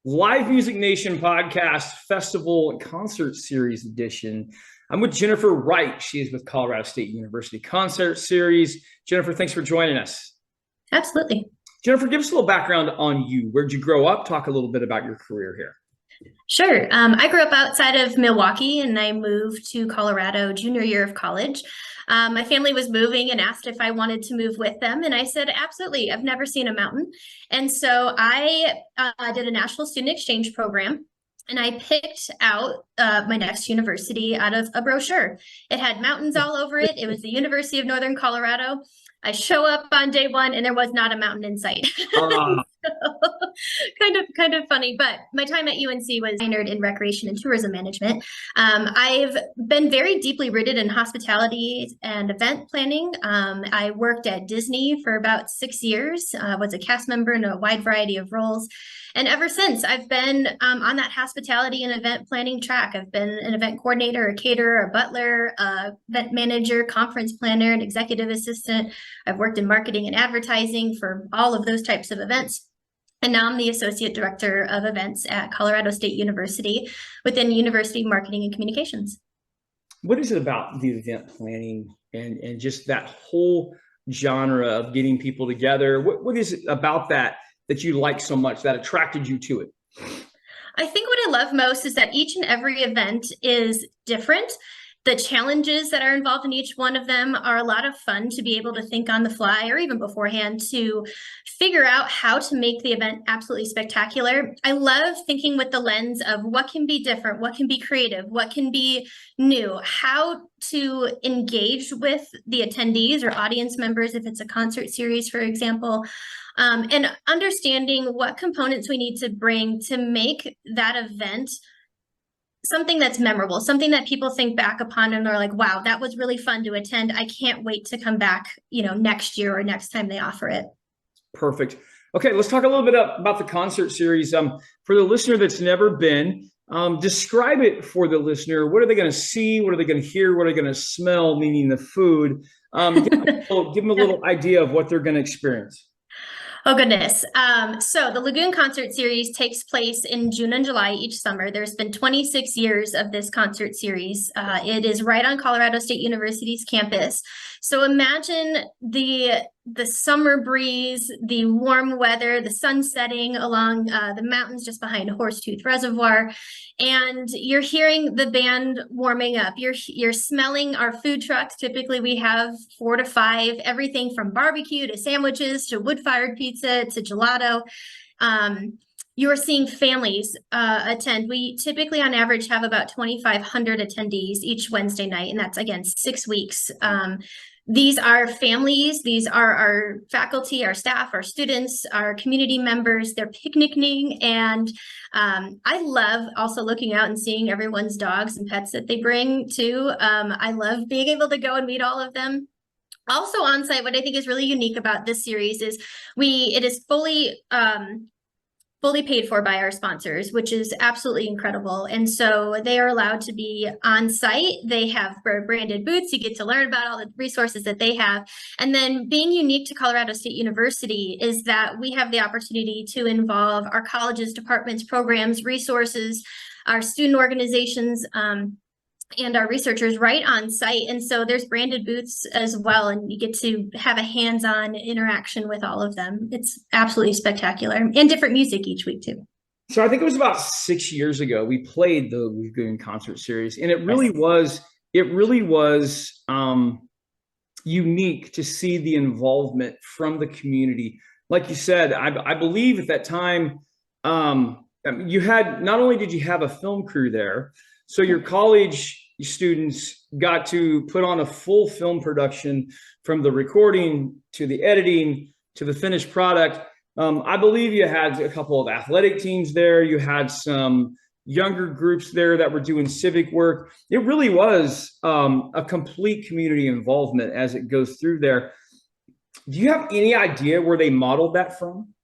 Live Music Nation podcast, festival and concert series edition. I'm with Jennifer Wright. She is with Colorado State University Concert Series. Jennifer, thanks for joining us. Absolutely. Jennifer, give us a little background on you. Where'd you grow up? Talk a little bit about your career here. Sure. I grew up outside of Milwaukee and I moved to Colorado junior year of college. My family was moving and asked if I wanted to move with them. And I said, absolutely. I've never seen a mountain. And so I did a national student exchange program. And I picked out my next university out of a brochure. It had mountains all over it. It was the University of Northern Colorado. I show up on day one and there was not a mountain in sight. So, kind of funny, but my time at UNC was minored in recreation and tourism management. I've been very deeply rooted in hospitality and event planning. I worked at Disney for about 6 years, was a cast member in a wide variety of roles. And ever since, I've been on that hospitality and event planning track. I've been an event coordinator, a caterer, a butler, event manager, conference planner, an executive assistant. I've worked in marketing and advertising for all of those types of events. And now I'm the Associate Director of Events at Colorado State University within University Marketing and Communications. What is it about the event planning and just that whole genre of getting people together? What is it about that you like so much that attracted you to it? I think what I love most is that each and every event is different. The challenges that are involved in each one of them are a lot of fun to be able to think on the fly or even beforehand to figure out how to make the event absolutely spectacular. I love thinking with the lens of what can be different, what can be creative, what can be new, how to engage with the attendees or audience members if it's a concert series, for example, and understanding what components we need to bring to make that event something that's memorable, something that people think back upon and are like, wow, that was really fun to attend. I can't wait to come back, next year or next time they offer it. Perfect. Okay, let's talk a little bit about the concert series. For the listener that's never been, describe it for the listener. What are they going to see? What are they going to hear? What are they going to smell, meaning the food? Give them a little idea of what they're going to experience. Oh, goodness. So the Lagoon Concert Series takes place in June and July each summer. There's been 26 years of this concert series. It is right on Colorado State University's campus. So imagine the summer breeze, the warm weather, the sun setting along the mountains just behind Horsetooth Reservoir, and you're hearing the band warming up. You're smelling our food trucks. Typically, we have 4 to 5, everything from barbecue to sandwiches to wood-fired pizza to gelato. You are seeing families attend. We typically, on average, have about 2,500 attendees each Wednesday night, and that's, again, 6 weeks. These are families, these are our faculty, our staff, our students, our community members. They're picnicking, and I love also looking out and seeing everyone's dogs and pets that they bring too. I love being able to go and meet all of them. Also on site, what I think is really unique about this series is it is fully paid for by our sponsors, which is absolutely incredible. And so they are allowed to be on site. They have branded booths. You get to learn about all the resources that they have. And then being unique to Colorado State University is that we have the opportunity to involve our colleges, departments, programs, resources, our student organizations, and our researchers right on site. And so there's branded booths as well, and you get to have a hands-on interaction with all of them. It's absolutely spectacular, and different music each week too. So I think it was about 6 years ago we played the Lagoon Concert Series, and it really was unique to see the involvement from the community. Like you said, I believe at that time you had, not only did you have a film crew there, so your college students got to put on a full film production from the recording to the editing to the finished product. I believe you had a couple of athletic teams there. You had some younger groups there that were doing civic work. It really was a complete community involvement as it goes through there. Do you have any idea where they modeled that from?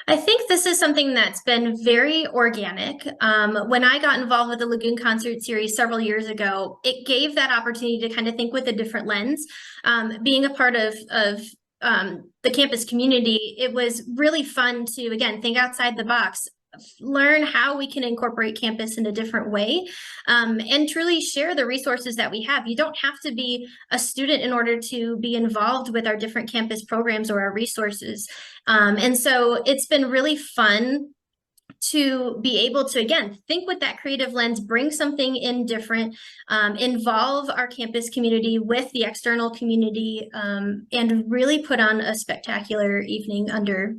I think this is something that's been very organic. When I got involved with the Lagoon Concert Series several years ago, it gave that opportunity to kind of think with a different lens. Being a part of the campus community, it was really fun to, again, think outside the box. learn how we can incorporate campus in a different way, and truly share the resources that we have. You don't have to be a student in order to be involved with our different campus programs or our resources. And so it's been really fun to be able to, again, think with that creative lens, bring something in different, involve our campus community with the external community, and really put on a spectacular evening under,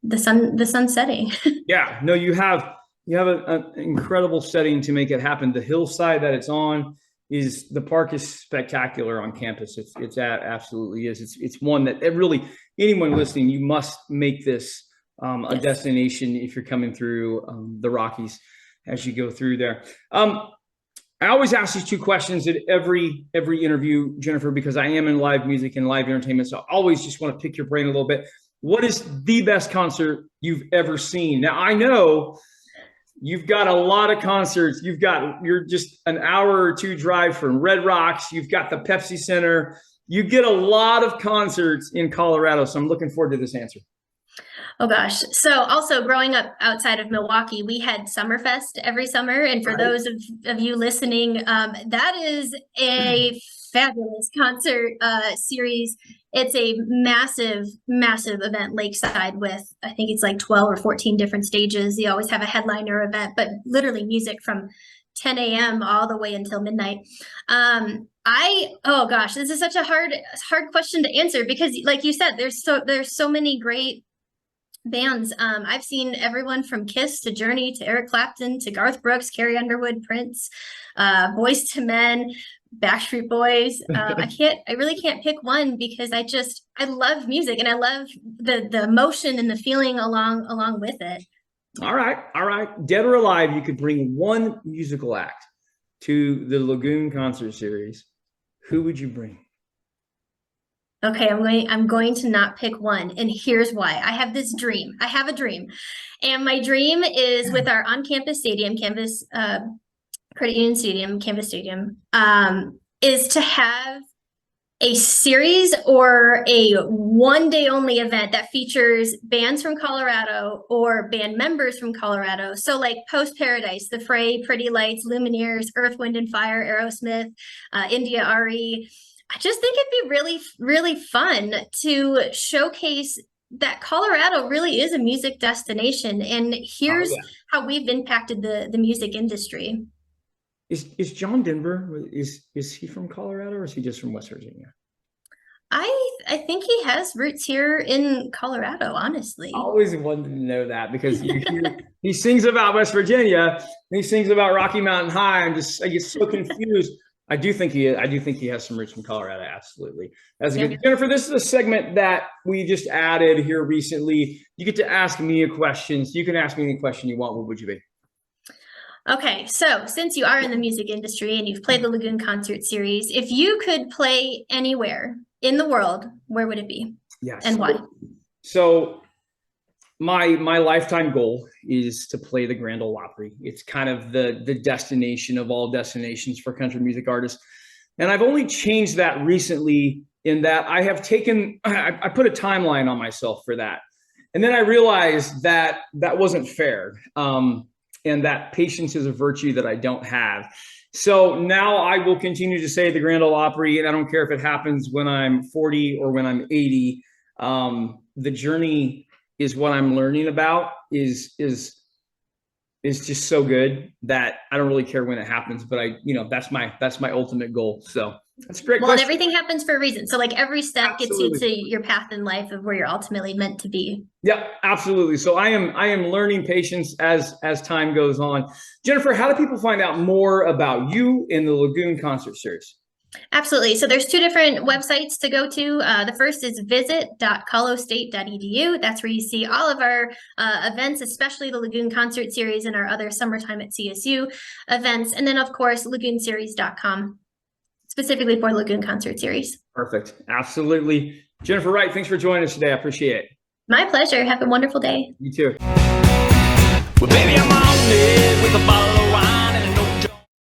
the sun setting. Yeah, no, you have an incredible setting to make it happen. The hillside that it's on the park is spectacular on campus. It's absolutely is. It's one that really anyone listening, you must make this a destination if you're coming through the Rockies as you go through there. I always ask these two questions at every interview, Jennifer, because I am in live music and live entertainment. So I always just want to pick your brain a little bit. What is the best concert you've ever seen? Now, I know you've got a lot of concerts. You're just an hour or two drive from Red Rocks. You've got the Pepsi Center. You get a lot of concerts in Colorado. So I'm looking forward to this answer. Oh gosh. So also growing up outside of Milwaukee, we had Summerfest every summer. And for those of you listening, that is a fabulous concert series. It's a massive, massive event lakeside with, I think it's like 12 or 14 different stages. You always have a headliner event, but literally music from 10 a.m. all the way until midnight. Oh gosh, this is such a hard question to answer because like you said, there's so many great bands. I've seen everyone from Kiss to Journey to Eric Clapton to Garth Brooks, Carrie Underwood, Prince, Boyz II Men, Backstreet Boys. I really can't pick one because I love music and I love the emotion and the feeling along with it. All right. Dead or alive, you could bring one musical act to the Lagoon concert series. Who would you bring? Okay, I'm going to not pick one, and here's why. I have a dream, and my dream is with our on-campus stadium, Credit Union Stadium, Canvas Stadium, is to have a series or a one-day only event that features bands from Colorado or band members from Colorado. So like Post Paradise, The Fray, Pretty Lights, Lumineers, Earth, Wind and Fire, Aerosmith, India RE. I just think it'd be really, really fun to showcase that Colorado really is a music destination. And here's how we've impacted the music industry. Is John Denver, is he from Colorado or is he just from West Virginia? I think he has roots here in Colorado, honestly. I always wanted to know that because he sings about West Virginia and he sings about Rocky Mountain High. I get so confused. I do think he has some roots from Colorado. Absolutely. That's good. Jennifer, this is a segment that we just added here recently. You get to ask me a question. So you can ask me any question you want. What would you be? Okay, so since you are in the music industry and you've played the Lagoon concert series, if you could play anywhere in the world, where would it be? Yes. And why? So my lifetime goal is to play the Grand Ole Opry. It's kind of the destination of all destinations for country music artists. And I've only changed that recently in that I put a timeline on myself for that. And then I realized that wasn't fair. And that patience is a virtue that I don't have. So now I will continue to say the Grand Ole Opry, and I don't care if it happens when I'm 40 or when I'm 80. The journey is what I'm learning about is just so good that I don't really care when it happens, but that's my ultimate goal. So that's a great question. And everything happens for a reason. So like every step gets you to your path in life of where you're ultimately meant to be. Yeah, absolutely. So I am learning patience as time goes on. Jennifer, how do people find out more about you in the Lagoon concert series? Absolutely. So there's two different websites to go to. The first is visit.colostate.edu. That's where you see all of our events, especially the Lagoon Concert Series and our other Summertime at CSU events. And then, of course, lagoonseries.com, specifically for Lagoon Concert Series. Perfect. Absolutely. Jennifer Wright, thanks for joining us today. I appreciate it. My pleasure. Have a wonderful day. You too. Well, baby, I'm on it with a bottle